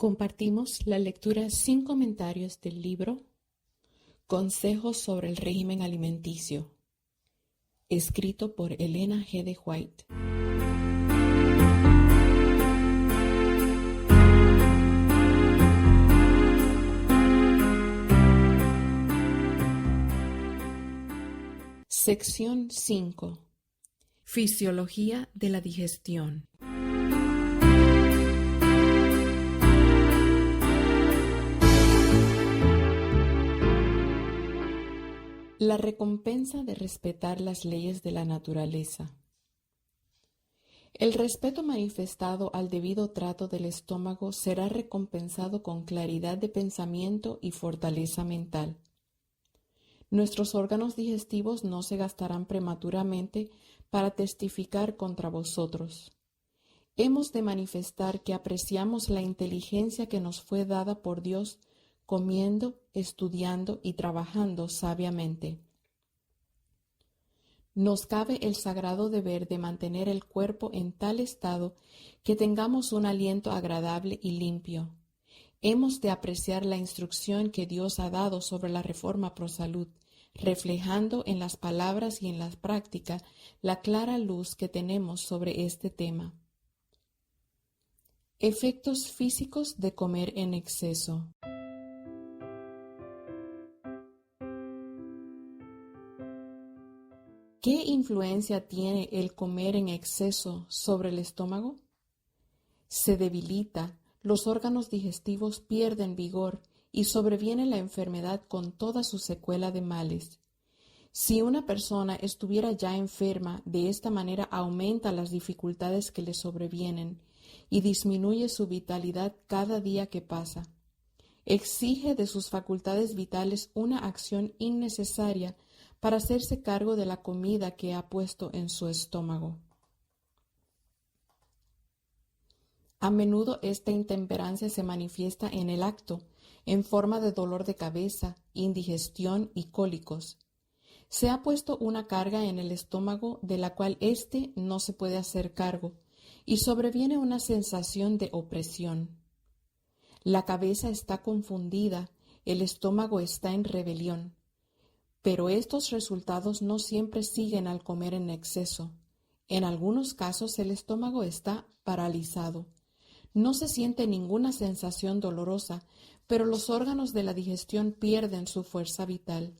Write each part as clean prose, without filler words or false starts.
Compartimos la lectura sin comentarios del libro Consejos sobre el régimen alimenticio, escrito por Elena G. de White. Sección 5. Fisiología de la digestión. La recompensa de respetar las leyes de la naturaleza. El respeto manifestado al debido trato del estómago será recompensado con claridad de pensamiento y fortaleza mental. Nuestros órganos digestivos no se gastarán prematuramente para testificar contra vosotros. Hemos de manifestar que apreciamos la inteligencia que nos fue dada por Dios comiendo, estudiando y trabajando sabiamente. Nos cabe el sagrado deber de mantener el cuerpo en tal estado que tengamos un aliento agradable y limpio. Hemos de apreciar la instrucción que Dios ha dado sobre la reforma pro salud, reflejando en las palabras y en la práctica la clara luz que tenemos sobre este tema. Efectos físicos de comer en exceso. ¿Qué influencia tiene el comer en exceso sobre el estómago? Se debilita, los órganos digestivos pierden vigor y sobreviene la enfermedad con toda su secuela de males. Si una persona estuviera ya enferma, de esta manera aumenta las dificultades que le sobrevienen y disminuye su vitalidad cada día que pasa. Exige de sus facultades vitales una acción innecesaria para hacerse cargo de la comida que ha puesto en su estómago. A menudo esta intemperancia se manifiesta en el acto, en forma de dolor de cabeza, indigestión y cólicos. Se ha puesto una carga en el estómago de la cual éste no se puede hacer cargo, y sobreviene una sensación de opresión. La cabeza está confundida, el estómago está en rebelión. Pero estos resultados no siempre siguen al comer en exceso. En algunos casos el estómago está paralizado. No se siente ninguna sensación dolorosa, pero los órganos de la digestión pierden su fuerza vital.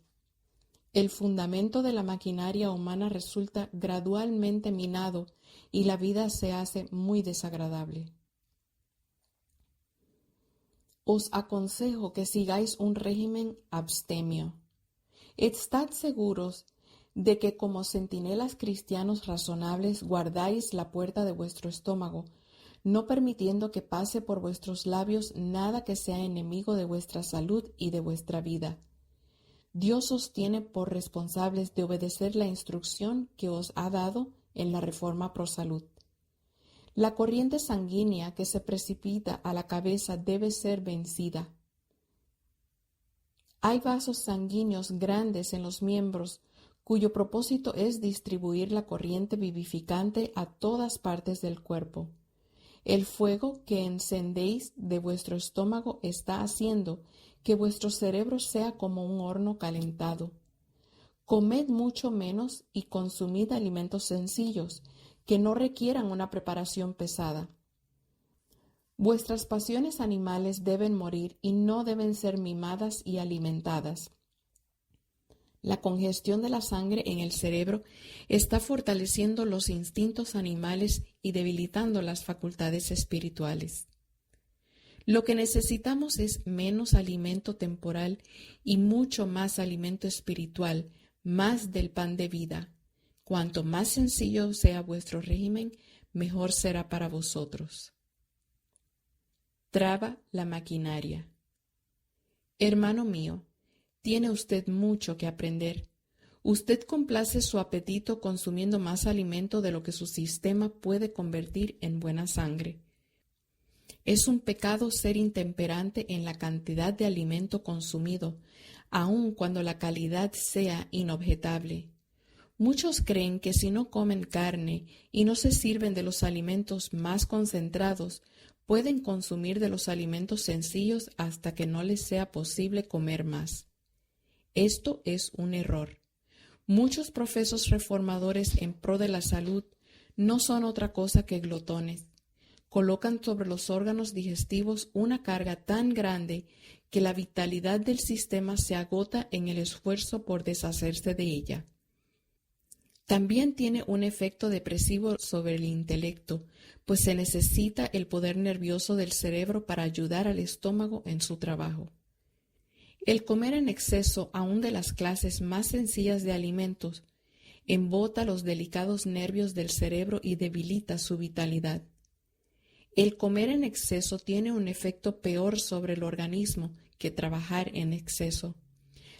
El fundamento de la maquinaria humana resulta gradualmente minado y la vida se hace muy desagradable. Os aconsejo que sigáis un régimen abstemio. Estad seguros de que como centinelas cristianos razonables guardáis la puerta de vuestro estómago, no permitiendo que pase por vuestros labios nada que sea enemigo de vuestra salud y de vuestra vida. Dios os tiene por responsables de obedecer la instrucción que os ha dado en la reforma pro salud. La corriente sanguínea que se precipita a la cabeza debe ser vencida. Hay vasos sanguíneos grandes en los miembros, cuyo propósito es distribuir la corriente vivificante a todas partes del cuerpo. El fuego que encendéis de vuestro estómago está haciendo que vuestro cerebro sea como un horno calentado. Comed mucho menos y consumid alimentos sencillos, que no requieran una preparación pesada. Vuestras pasiones animales deben morir y no deben ser mimadas y alimentadas. La congestión de la sangre en el cerebro está fortaleciendo los instintos animales y debilitando las facultades espirituales. Lo que necesitamos es menos alimento temporal y mucho más alimento espiritual, más del pan de vida. Cuanto más sencillo sea vuestro régimen, mejor será para vosotros. Traba la maquinaria. Hermano mío, tiene usted mucho que aprender. Usted complace su apetito consumiendo más alimento de lo que su sistema puede convertir en buena sangre. Es un pecado ser intemperante en la cantidad de alimento consumido, aun cuando la calidad sea inobjetable. Muchos creen que si no comen carne y no se sirven de los alimentos más concentrados, pueden consumir de los alimentos sencillos hasta que no les sea posible comer más. Esto es un error. Muchos profesos reformadores en pro de la salud no son otra cosa que glotones. Colocan sobre los órganos digestivos una carga tan grande que la vitalidad del sistema se agota en el esfuerzo por deshacerse de ella. También tiene un efecto depresivo sobre el intelecto, pues se necesita el poder nervioso del cerebro para ayudar al estómago en su trabajo. El comer en exceso, aun de las clases más sencillas de alimentos, embota los delicados nervios del cerebro y debilita su vitalidad. El comer en exceso tiene un efecto peor sobre el organismo que trabajar en exceso.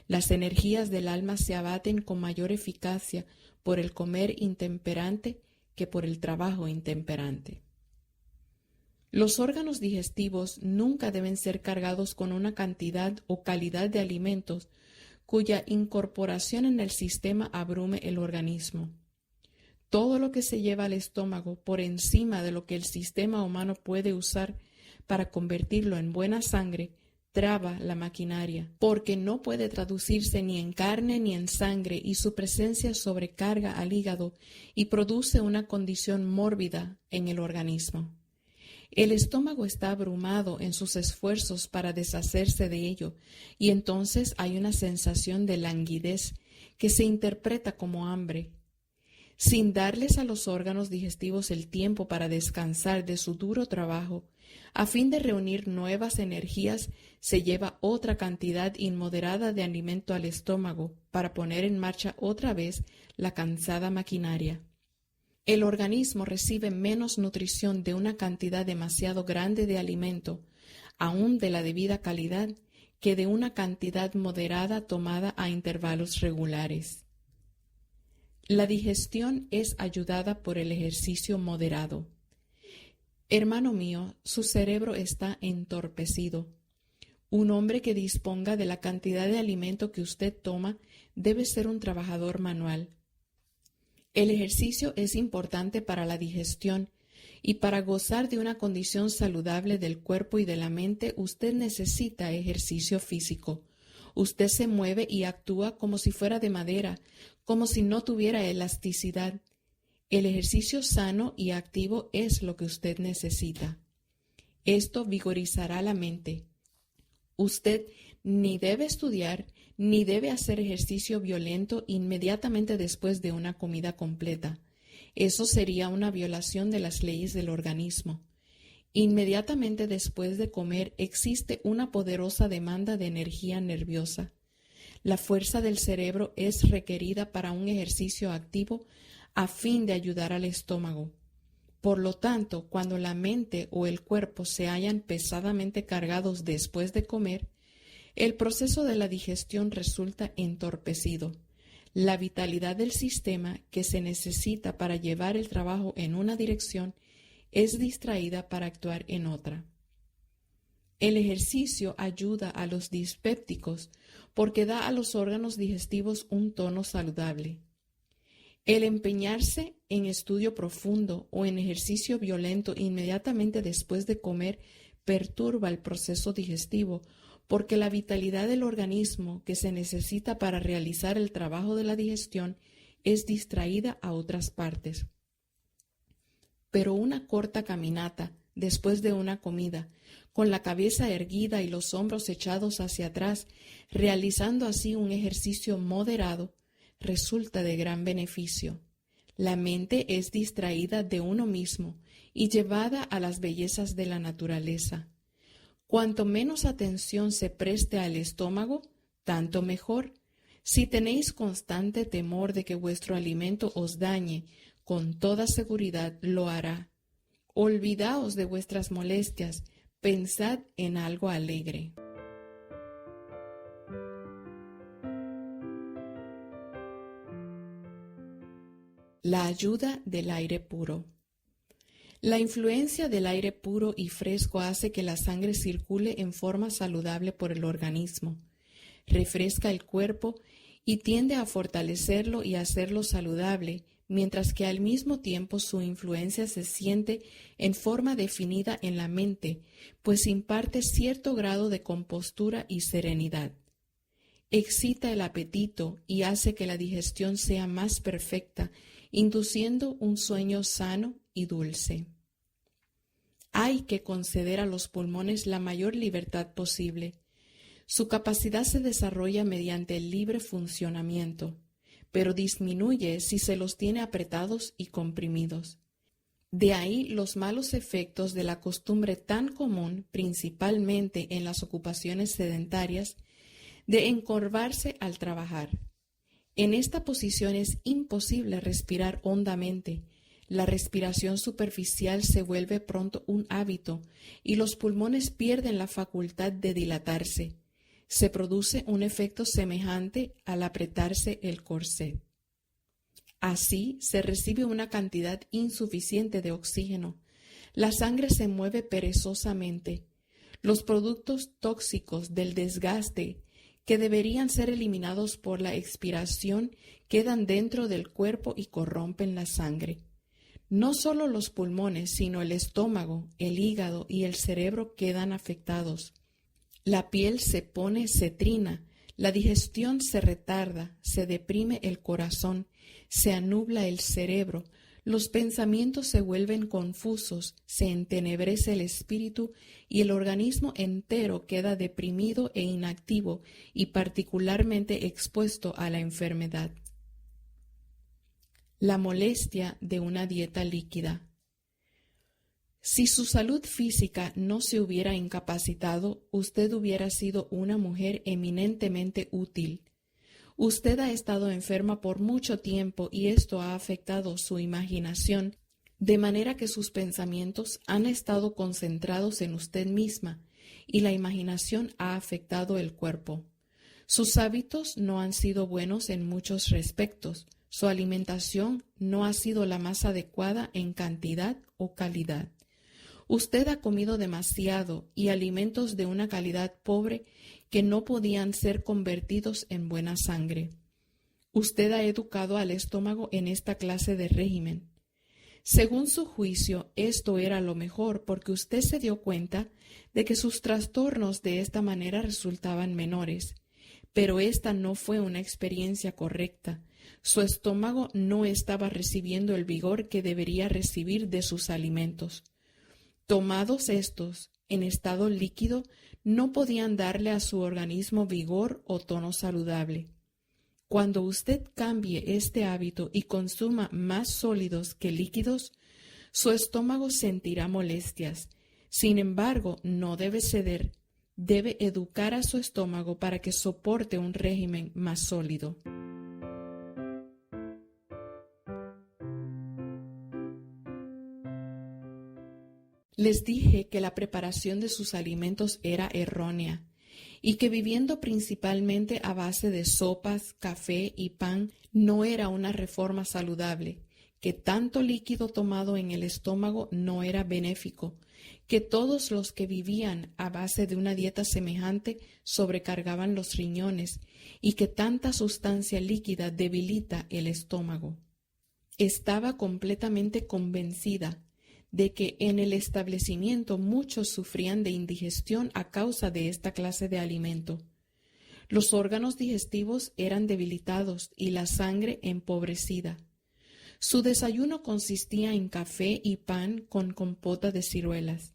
Las energías del alma se abaten con mayor eficacia por el comer intemperante que por el trabajo intemperante. Los órganos digestivos nunca deben ser cargados con una cantidad o calidad de alimentos cuya incorporación en el sistema abrume el organismo. Todo lo que se lleva al estómago por encima de lo que el sistema humano puede usar para convertirlo en buena sangre traba la maquinaria, porque no puede traducirse ni en carne ni en sangre y su presencia sobrecarga al hígado y produce una condición mórbida en el organismo. El estómago está abrumado en sus esfuerzos para deshacerse de ello y entonces hay una sensación de languidez que se interpreta como hambre. Sin darles a los órganos digestivos el tiempo para descansar de su duro trabajo, a fin de reunir nuevas energías, se lleva otra cantidad inmoderada de alimento al estómago para poner en marcha otra vez la cansada maquinaria. El organismo recibe menos nutrición de una cantidad demasiado grande de alimento, aún de la debida calidad, que de una cantidad moderada tomada a intervalos regulares. La digestión es ayudada por el ejercicio moderado. Hermano mío, su cerebro está entorpecido. Un hombre que disponga de la cantidad de alimento que usted toma debe ser un trabajador manual. El ejercicio es importante para la digestión y para gozar de una condición saludable del cuerpo y de la mente usted necesita ejercicio físico. Usted se mueve y actúa como si fuera de madera, como si no tuviera elasticidad. El ejercicio sano y activo es lo que usted necesita. Esto vigorizará la mente. Usted ni debe estudiar ni debe hacer ejercicio violento inmediatamente después de una comida completa. Eso sería una violación de las leyes del organismo. Inmediatamente después de comer existe una poderosa demanda de energía nerviosa. La fuerza del cerebro es requerida para un ejercicio activo a fin de ayudar al estómago. Por lo tanto, cuando la mente o el cuerpo se hallan pesadamente cargados después de comer, el proceso de la digestión resulta entorpecido. La vitalidad del sistema que se necesita para llevar el trabajo en una dirección es distraída para actuar en otra. El ejercicio ayuda a los dispépticos porque da a los órganos digestivos un tono saludable. El empeñarse en estudio profundo o en ejercicio violento inmediatamente después de comer perturba el proceso digestivo porque la vitalidad del organismo que se necesita para realizar el trabajo de la digestión es distraída a otras partes. Pero una corta caminata después de una comida, con la cabeza erguida y los hombros echados hacia atrás, realizando así un ejercicio moderado, resulta de gran beneficio. La mente es distraída de uno mismo y llevada a las bellezas de la naturaleza. Cuanto menos atención se preste al estómago, tanto mejor. Si tenéis constante temor de que vuestro alimento os dañe, con toda seguridad lo hará. Olvidaos de vuestras molestias, pensad en algo alegre. La ayuda del aire puro. La influencia del aire puro y fresco hace que la sangre circule en forma saludable por el organismo, refresca el cuerpo y tiende a fortalecerlo y a hacerlo saludable mientras que al mismo tiempo su influencia se siente en forma definida en la mente, pues imparte cierto grado de compostura y serenidad. Excita el apetito y hace que la digestión sea más perfecta, induciendo un sueño sano y dulce. Hay que conceder a los pulmones la mayor libertad posible. Su capacidad se desarrolla mediante el libre funcionamiento, pero disminuye si se los tiene apretados y comprimidos. De ahí los malos efectos de la costumbre tan común, principalmente en las ocupaciones sedentarias, de encorvarse al trabajar. En esta posición es imposible respirar hondamente. La respiración superficial se vuelve pronto un hábito y los pulmones pierden la facultad de dilatarse. Se produce un efecto semejante al apretarse el corset. Así se recibe una cantidad insuficiente de oxígeno. La sangre se mueve perezosamente. Los productos tóxicos del desgaste que deberían ser eliminados por la expiración quedan dentro del cuerpo y corrompen la sangre. No solo los pulmones, sino el estómago, el hígado y el cerebro quedan afectados. La piel se pone cetrina, la digestión se retarda, se deprime el corazón, se anubla el cerebro, los pensamientos se vuelven confusos, se entenebrece el espíritu y el organismo entero queda deprimido e inactivo y particularmente expuesto a la enfermedad. La molestia de una dieta líquida. Si su salud física no se hubiera incapacitado, usted hubiera sido una mujer eminentemente útil. Usted ha estado enferma por mucho tiempo y esto ha afectado su imaginación, de manera que sus pensamientos han estado concentrados en usted misma y la imaginación ha afectado el cuerpo. Sus hábitos no han sido buenos en muchos respectos. Su alimentación no ha sido la más adecuada en cantidad o calidad. Usted ha comido demasiado y alimentos de una calidad pobre que no podían ser convertidos en buena sangre. Usted ha educado al estómago en esta clase de régimen. Según su juicio, esto era lo mejor porque usted se dio cuenta de que sus trastornos de esta manera resultaban menores. Pero esta no fue una experiencia correcta. Su estómago no estaba recibiendo el vigor que debería recibir de sus alimentos. Tomados estos en estado líquido, no podían darle a su organismo vigor o tono saludable. Cuando usted cambie este hábito y consuma más sólidos que líquidos, su estómago sentirá molestias. Sin embargo, no debe ceder. Debe educar a su estómago para que soporte un régimen más sólido. Les dije que la preparación de sus alimentos era errónea y que viviendo principalmente a base de sopas, café y pan no era una reforma saludable, que tanto líquido tomado en el estómago no era benéfico, que todos los que vivían a base de una dieta semejante sobrecargaban los riñones y que tanta sustancia líquida debilita el estómago. Estaba completamente convencida de que en el establecimiento muchos sufrían de indigestión a causa de esta clase de alimento. Los órganos digestivos eran debilitados y la sangre empobrecida. Su desayuno consistía en café y pan con compota de ciruelas,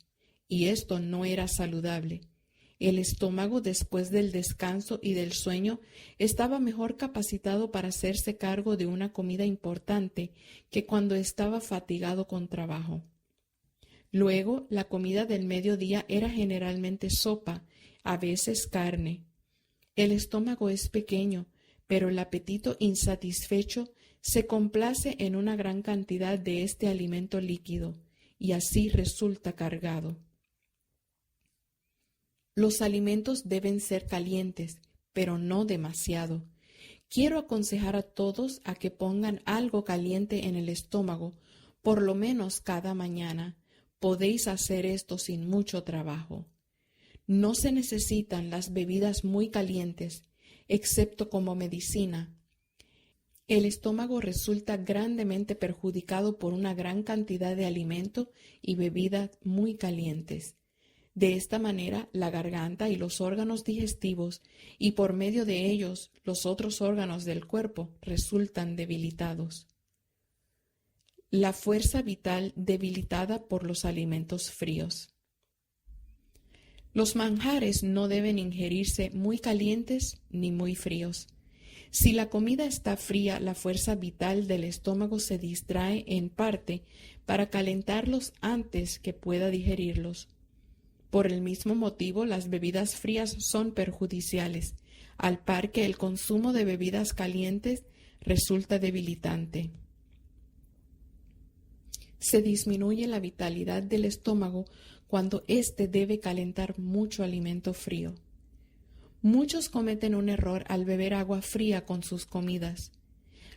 y esto no era saludable. El estómago, después del descanso y del sueño, estaba mejor capacitado para hacerse cargo de una comida importante que cuando estaba fatigado con trabajo. Luego, la comida del mediodía era generalmente sopa, a veces carne. El estómago es pequeño, pero el apetito insatisfecho se complace en una gran cantidad de este alimento líquido, y así resulta cargado. Los alimentos deben ser calientes, pero no demasiado. Quiero aconsejar a todos a que pongan algo caliente en el estómago, por lo menos cada mañana. Podéis hacer esto sin mucho trabajo. No se necesitan las bebidas muy calientes, excepto como medicina. El estómago resulta grandemente perjudicado por una gran cantidad de alimento y bebidas muy calientes. De esta manera, la garganta y los órganos digestivos, y por medio de ellos los otros órganos del cuerpo, resultan debilitados. La fuerza vital debilitada por los alimentos fríos. Los manjares no deben ingerirse muy calientes ni muy fríos. Si la comida está fría, la fuerza vital del estómago se distrae en parte para calentarlos antes que pueda digerirlos. Por el mismo motivo, las bebidas frías son perjudiciales, al par que el consumo de bebidas calientes resulta debilitante. Se disminuye la vitalidad del estómago cuando éste debe calentar mucho alimento frío. Muchos cometen un error al beber agua fría con sus comidas.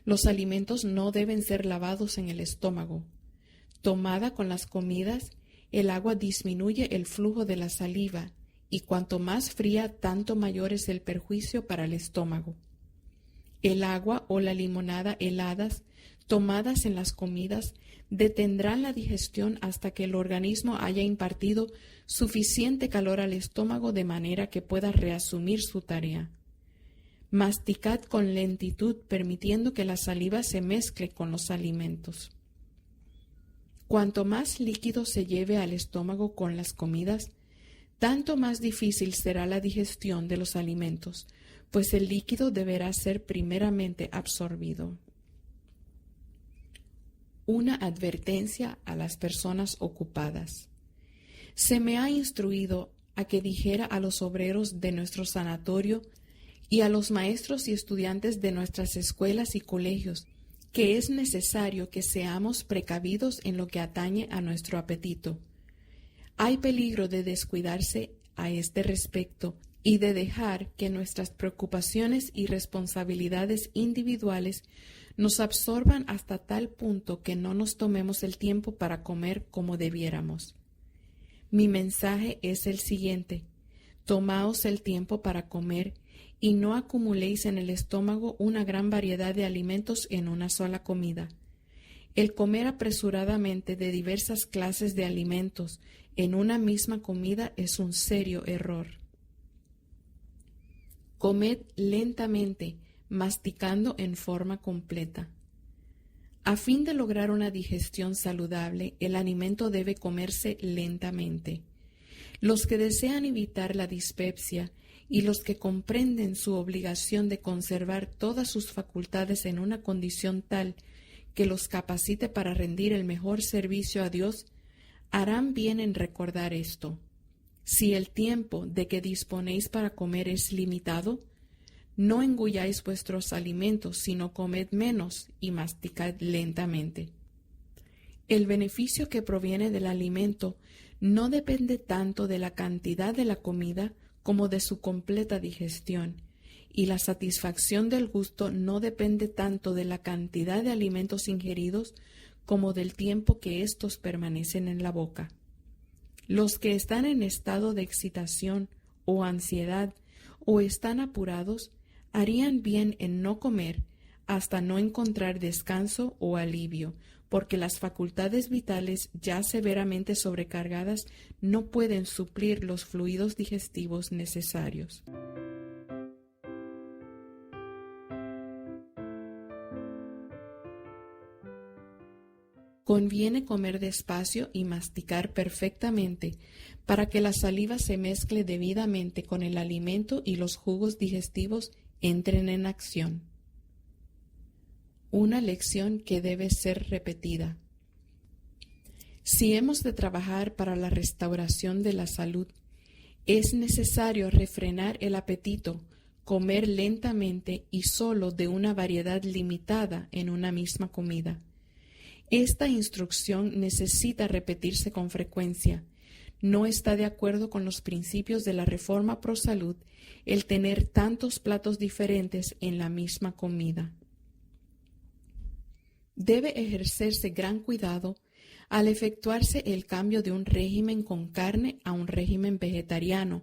Los alimentos no deben ser lavados en el estómago. Tomada con las comidas, el agua disminuye el flujo de la saliva y cuanto más fría, tanto mayor es el perjuicio para el estómago. El agua o la limonada heladas tomadas en las comidas detendrán la digestión hasta que el organismo haya impartido suficiente calor al estómago de manera que pueda reasumir su tarea. Masticad con lentitud, permitiendo que la saliva se mezcle con los alimentos. Cuanto más líquido se lleve al estómago con las comidas, tanto más difícil será la digestión de los alimentos, pues el líquido deberá ser primeramente absorbido. Una advertencia a las personas ocupadas. Se me ha instruido a que dijera a los obreros de nuestro sanatorio y a los maestros y estudiantes de nuestras escuelas y colegios que es necesario que seamos precavidos en lo que atañe a nuestro apetito. Hay peligro de descuidarse a este respecto y de dejar que nuestras preocupaciones y responsabilidades individuales nos absorban hasta tal punto que no nos tomemos el tiempo para comer como debiéramos. Mi mensaje es el siguiente: tomaos el tiempo para comer y no acumuléis en el estómago una gran variedad de alimentos en una sola comida. El comer apresuradamente de diversas clases de alimentos en una misma comida es un serio error. Comed lentamente, masticando en forma completa. A fin de lograr una digestión saludable, el alimento debe comerse lentamente. Los que desean evitar la dispepsia y los que comprenden su obligación de conservar todas sus facultades en una condición tal que los capacite para rendir el mejor servicio a Dios, harán bien en recordar esto. Si el tiempo de que disponéis para comer es limitado, no engulláis vuestros alimentos, sino comed menos y masticad lentamente. El beneficio que proviene del alimento no depende tanto de la cantidad de la comida como de su completa digestión, y la satisfacción del gusto no depende tanto de la cantidad de alimentos ingeridos como del tiempo que éstos permanecen en la boca. Los que están en estado de excitación o ansiedad o están apurados harían bien en no comer hasta no encontrar descanso o alivio, porque las facultades vitales ya severamente sobrecargadas no pueden suplir los fluidos digestivos necesarios. Conviene comer despacio y masticar perfectamente para que la saliva se mezcle debidamente con el alimento y los jugos digestivos entren en acción. Una lección que debe ser repetida. Si hemos de trabajar para la restauración de la salud, es necesario refrenar el apetito, comer lentamente y solo de una variedad limitada en una misma comida. Esta instrucción necesita repetirse con frecuencia. No está de acuerdo con los principios de la Reforma Pro Salud el tener tantos platos diferentes en la misma comida. Debe ejercerse gran cuidado al efectuarse el cambio de un régimen con carne a un régimen vegetariano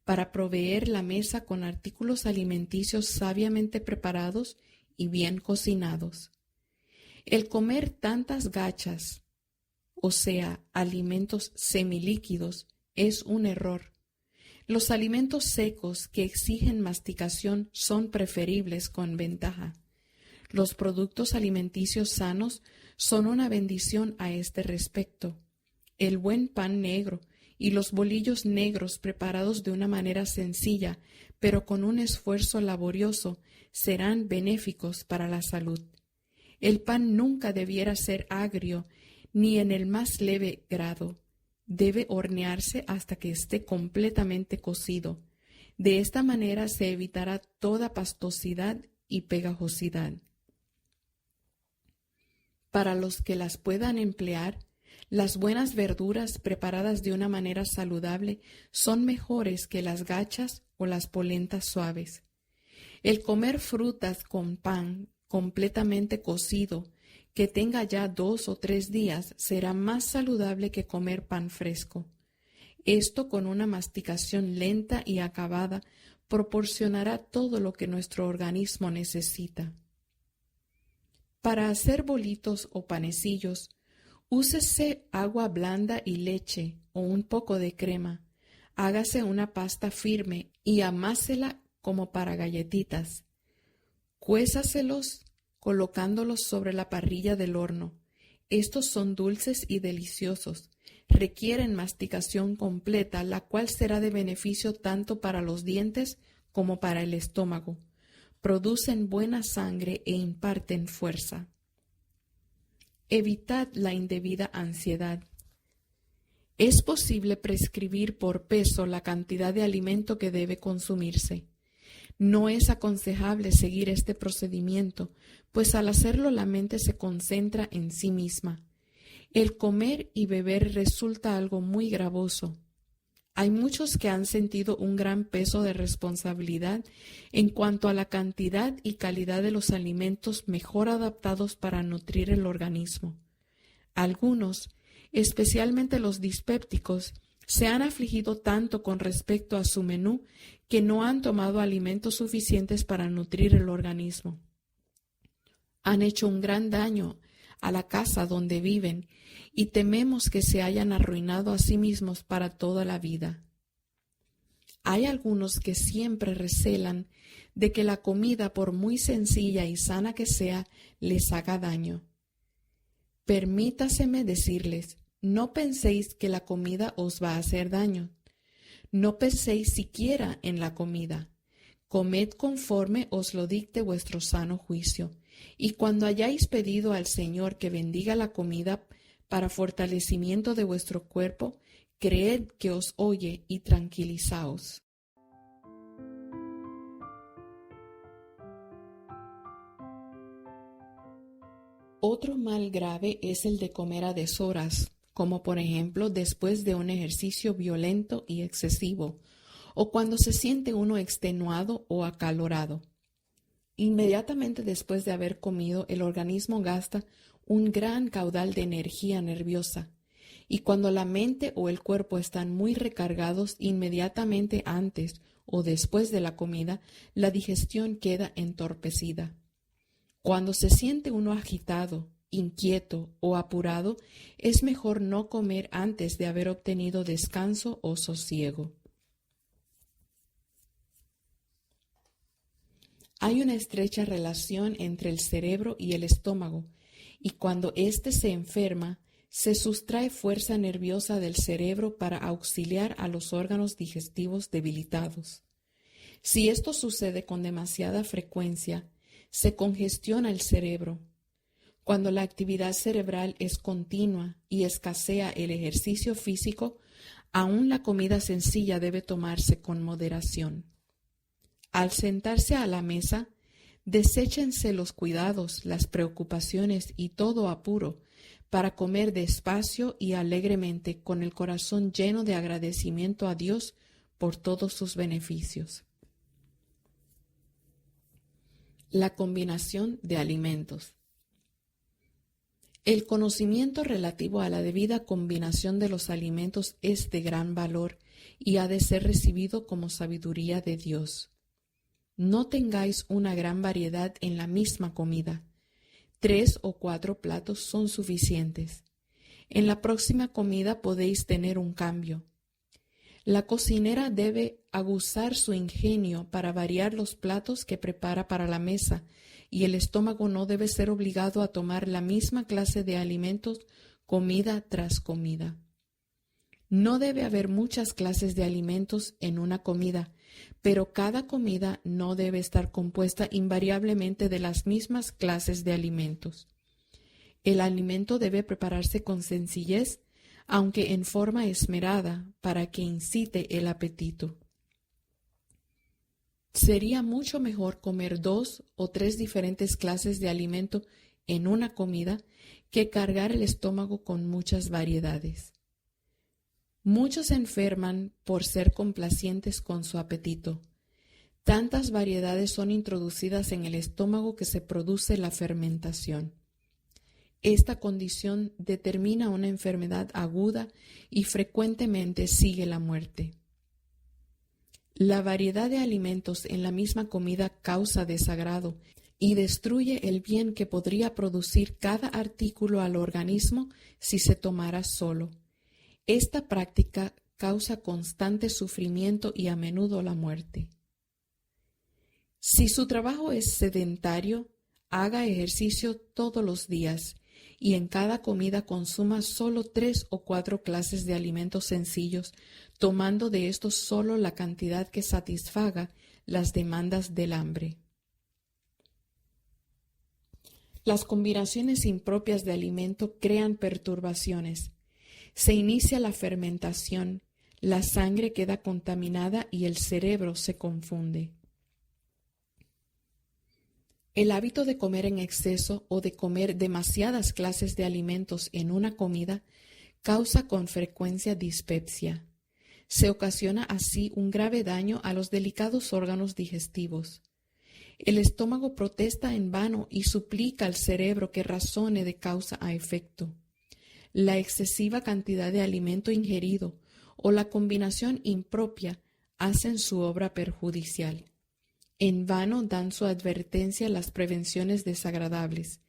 para proveer la mesa con artículos alimenticios sabiamente preparados y bien cocinados. El comer tantas gachas, o sea, alimentos semilíquidos, es un error. Los alimentos secos que exigen masticación son preferibles con ventaja. Los productos alimenticios sanos son una bendición a este respecto. El buen pan negro y los bolillos negros preparados de una manera sencilla, pero con un esfuerzo laborioso, serán benéficos para la salud. El pan nunca debiera ser agrio, ni en el más leve grado. Debe hornearse hasta que esté completamente cocido. De esta manera se evitará toda pastosidad y pegajosidad. Para los que las puedan emplear, las buenas verduras preparadas de una manera saludable son mejores que las gachas o las polentas suaves. El comer frutas con pan completamente cocido, que tenga ya 2 o 3 días, será más saludable que comer pan fresco. Esto, con una masticación lenta y acabada, proporcionará todo lo que nuestro organismo necesita. Para hacer bolitos o panecillos, úsese agua blanda y leche o un poco de crema. Hágase una pasta firme y amásela como para galletitas. Cuézaselos colocándolos sobre la parrilla del horno. Estos son dulces y deliciosos. Requieren masticación completa, la cual será de beneficio tanto para los dientes como para el estómago. Producen buena sangre e imparten fuerza. Evitad la indebida ansiedad. Es posible prescribir por peso la cantidad de alimento que debe consumirse. No es aconsejable seguir este procedimiento, pues al hacerlo la mente se concentra en sí misma. El comer y beber resulta algo muy gravoso. Hay muchos que han sentido un gran peso de responsabilidad en cuanto a la cantidad y calidad de los alimentos mejor adaptados para nutrir el organismo. Algunos, especialmente los dispépticos, se han afligido tanto con respecto a su menú que no han tomado alimentos suficientes para nutrir el organismo. Han hecho un gran daño a la casa donde viven y tememos que se hayan arruinado a sí mismos para toda la vida. Hay algunos que siempre recelan de que la comida, por muy sencilla y sana que sea, les haga daño. Permítaseme decirles, no penséis que la comida os va a hacer daño. No penséis siquiera en la comida. Comed conforme os lo dicte vuestro sano juicio. Y cuando hayáis pedido al Señor que bendiga la comida para fortalecimiento de vuestro cuerpo, creed que os oye y tranquilizaos. Otro mal grave es el de comer a deshoras, como por ejemplo después de un ejercicio violento y excesivo, o cuando se siente uno extenuado o acalorado. Inmediatamente después de haber comido, el organismo gasta un gran caudal de energía nerviosa, y cuando la mente o el cuerpo están muy recargados inmediatamente antes o después de la comida, la digestión queda entorpecida. Cuando se siente uno agitado, inquieto o apurado, es mejor no comer antes de haber obtenido descanso o sosiego. Hay una estrecha relación entre el cerebro y el estómago, y cuando éste se enferma, se sustrae fuerza nerviosa del cerebro para auxiliar a los órganos digestivos debilitados. Si esto sucede con demasiada frecuencia, se congestiona el cerebro. Cuando la actividad cerebral es continua y escasea el ejercicio físico, aún la comida sencilla debe tomarse con moderación. Al sentarse a la mesa, deséchense los cuidados, las preocupaciones y todo apuro para comer despacio y alegremente con el corazón lleno de agradecimiento a Dios por todos sus beneficios. La combinación de alimentos. El conocimiento relativo a la debida combinación de los alimentos es de gran valor y ha de ser recibido como sabiduría de Dios. No tengáis una gran variedad en la misma comida. 3 o 4 platos son suficientes. En la próxima comida podéis tener un cambio. La cocinera debe aguzar su ingenio para variar los platos que prepara para la mesa, y el estómago no debe ser obligado a tomar la misma clase de alimentos comida tras comida. No debe haber muchas clases de alimentos en una comida, pero cada comida no debe estar compuesta invariablemente de las mismas clases de alimentos. El alimento debe prepararse con sencillez, aunque en forma esmerada, para que incite el apetito. Sería mucho mejor comer 2 o 3 diferentes clases de alimento en una comida que cargar el estómago con muchas variedades. Muchos se enferman por ser complacientes con su apetito. Tantas variedades son introducidas en el estómago que se produce la fermentación. Esta condición determina una enfermedad aguda y frecuentemente sigue la muerte. La variedad de alimentos en la misma comida causa desagrado y destruye el bien que podría producir cada artículo al organismo si se tomara solo. Esta práctica causa constante sufrimiento y a menudo la muerte. Si su trabajo es sedentario, haga ejercicio todos los días y en cada comida consuma solo 3 o 4 clases de alimentos sencillos, tomando de estos solo la cantidad que satisfaga las demandas del hambre. Las combinaciones impropias de alimento crean perturbaciones. Se inicia la fermentación, la sangre queda contaminada y el cerebro se confunde. El hábito de comer en exceso o de comer demasiadas clases de alimentos en una comida causa con frecuencia dispepsia. Se ocasiona así un grave daño a los delicados órganos digestivos. El estómago protesta en vano y suplica al cerebro que razone de causa a efecto. La excesiva cantidad de alimento ingerido o la combinación impropia hacen su obra perjudicial. En vano dan su advertencia las prevenciones desagradables.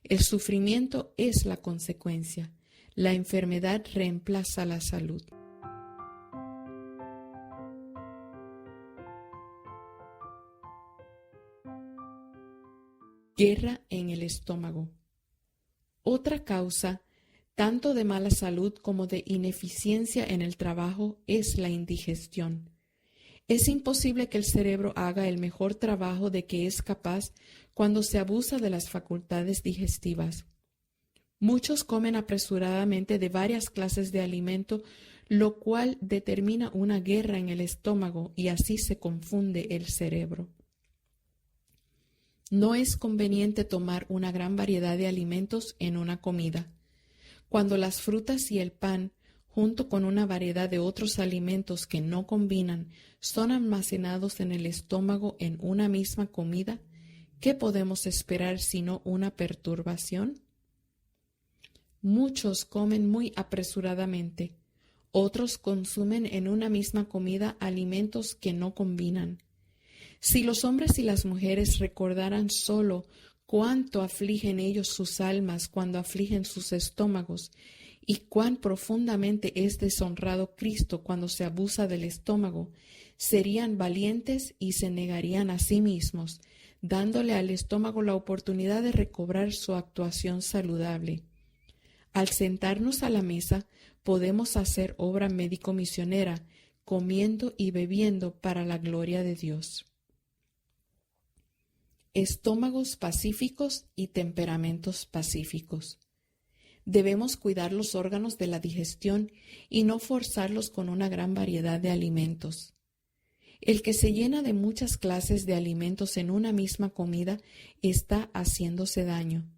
El sufrimiento es la consecuencia. La enfermedad reemplaza la salud. Guerra en el estómago. Otra causa, tanto de mala salud como de ineficiencia en el trabajo, es la indigestión. Es imposible que el cerebro haga el mejor trabajo de que es capaz cuando se abusa de las facultades digestivas. Muchos comen apresuradamente de varias clases de alimento, lo cual determina una guerra en el estómago y así se confunde el cerebro. No es conveniente tomar una gran variedad de alimentos en una comida. Cuando las frutas y el pan, junto con una variedad de otros alimentos que no combinan, son almacenados en el estómago en una misma comida, ¿qué podemos esperar sino una perturbación? Muchos comen muy apresuradamente, otros consumen en una misma comida alimentos que no combinan. Si los hombres y las mujeres recordaran solo cuánto afligen ellos sus almas cuando afligen sus estómagos, y cuán profundamente es deshonrado Cristo cuando se abusa del estómago, serían valientes y se negarían a sí mismos, dándole al estómago la oportunidad de recobrar su actuación saludable. Al sentarnos a la mesa, podemos hacer obra médico-misionera, comiendo y bebiendo para la gloria de Dios. Estómagos pacíficos y temperamentos pacíficos. Debemos cuidar los órganos de la digestión y no forzarlos con una gran variedad de alimentos. El que se llena de muchas clases de alimentos en una misma comida está haciéndose daño.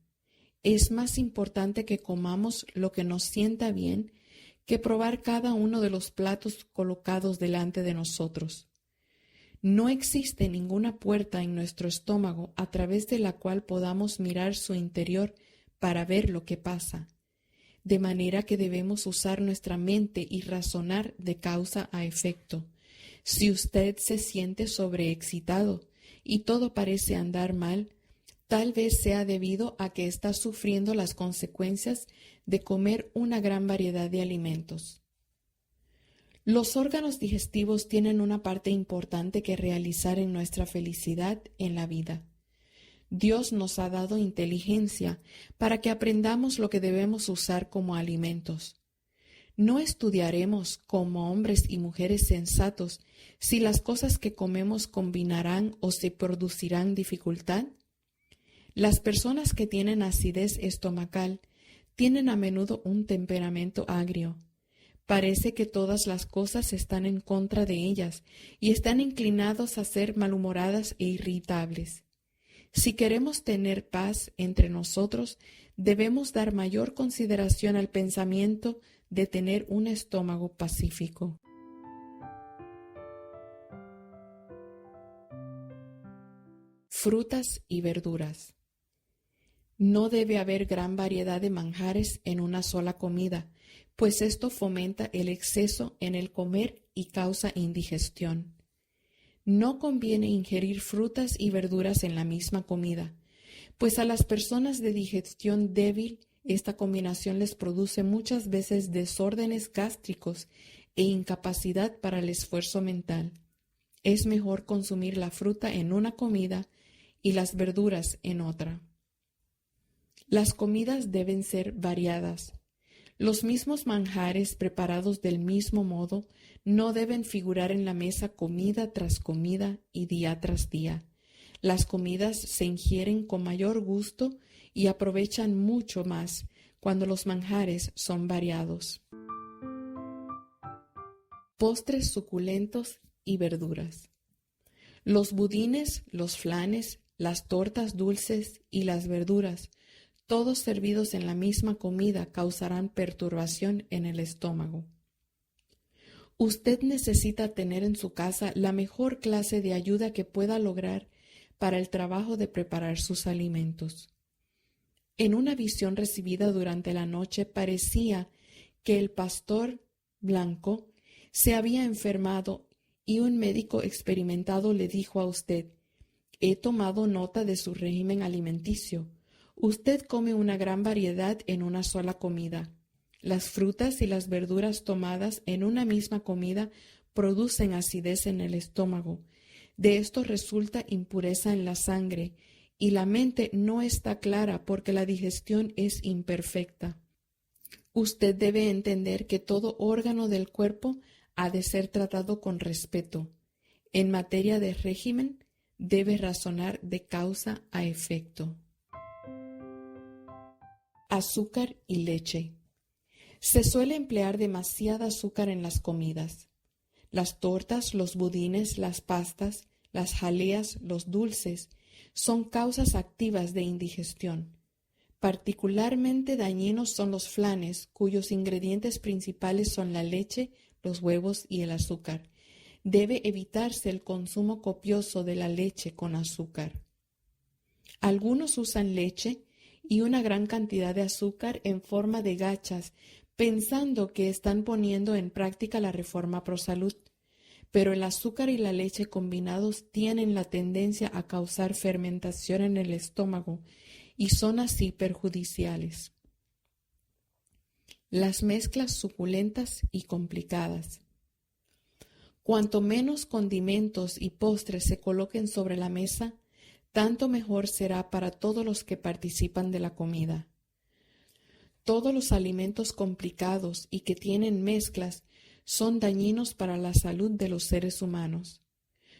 Es más importante que comamos lo que nos sienta bien que probar cada uno de los platos colocados delante de nosotros. No existe ninguna puerta en nuestro estómago a través de la cual podamos mirar su interior para ver lo que pasa. De manera que debemos usar nuestra mente y razonar de causa a efecto. Si usted se siente sobreexcitado y todo parece andar mal, tal vez sea debido a que está sufriendo las consecuencias de comer una gran variedad de alimentos. Los órganos digestivos tienen una parte importante que realizar en nuestra felicidad en la vida. Dios nos ha dado inteligencia para que aprendamos lo que debemos usar como alimentos. ¿No estudiaremos como hombres y mujeres sensatos si las cosas que comemos combinarán o se producirán dificultad? Las personas que tienen acidez estomacal tienen a menudo un temperamento agrio. Parece que todas las cosas están en contra de ellas y están inclinados a ser malhumoradas e irritables. Si queremos tener paz entre nosotros, debemos dar mayor consideración al pensamiento de tener un estómago pacífico. Frutas y verduras. No debe haber gran variedad de manjares en una sola comida, pues esto fomenta el exceso en el comer y causa indigestión. No conviene ingerir frutas y verduras en la misma comida, pues a las personas de digestión débil esta combinación les produce muchas veces desórdenes gástricos e incapacidad para el esfuerzo mental. Es mejor consumir la fruta en una comida y las verduras en otra. Las comidas deben ser variadas. Los mismos manjares preparados del mismo modo no deben figurar en la mesa comida tras comida y día tras día. Las comidas se ingieren con mayor gusto y aprovechan mucho más cuando los manjares son variados. Postres suculentos y verduras. Los budines, los flanes, las tortas dulces y las verduras, todos servidos en la misma comida, causarán perturbación en el estómago. Usted necesita tener en su casa la mejor clase de ayuda que pueda lograr para el trabajo de preparar sus alimentos. En una visión recibida durante la noche parecía que el pastor blanco se había enfermado y un médico experimentado le dijo a usted: «He tomado nota de su régimen alimenticio. Usted come una gran variedad en una sola comida. Las frutas y las verduras tomadas en una misma comida producen acidez en el estómago. De esto resulta impureza en la sangre y la mente no está clara porque la digestión es imperfecta. Usted debe entender que todo órgano del cuerpo ha de ser tratado con respeto. En materia de régimen, debe razonar de causa a efecto». Azúcar y leche. Se suele emplear demasiada azúcar en las comidas. Las tortas, los budines, las pastas, las jaleas, los dulces son causas activas de indigestión. Particularmente dañinos son los flanes, cuyos ingredientes principales son la leche, los huevos y el azúcar. Debe evitarse el consumo copioso de la leche con azúcar. Algunos usan leche y una gran cantidad de azúcar en forma de gachas, pensando que están poniendo en práctica la reforma ProSalud. Pero el azúcar y la leche combinados tienen la tendencia a causar fermentación en el estómago y son así perjudiciales. Las mezclas suculentas y complicadas. Cuanto menos condimentos y postres se coloquen sobre la mesa, tanto mejor será para todos los que participan de la comida. Todos los alimentos complicados y que tienen mezclas son dañinos para la salud de los seres humanos.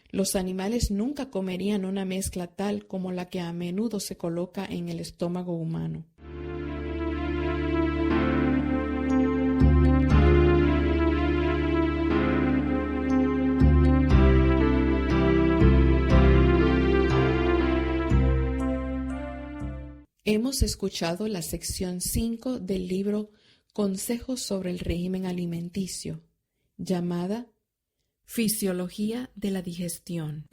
Los animales nunca comerían una mezcla tal como la que a menudo se coloca en el estómago humano. Hemos escuchado la sección 5 del libro Consejos sobre el régimen alimenticio, llamada Fisiología de la digestión.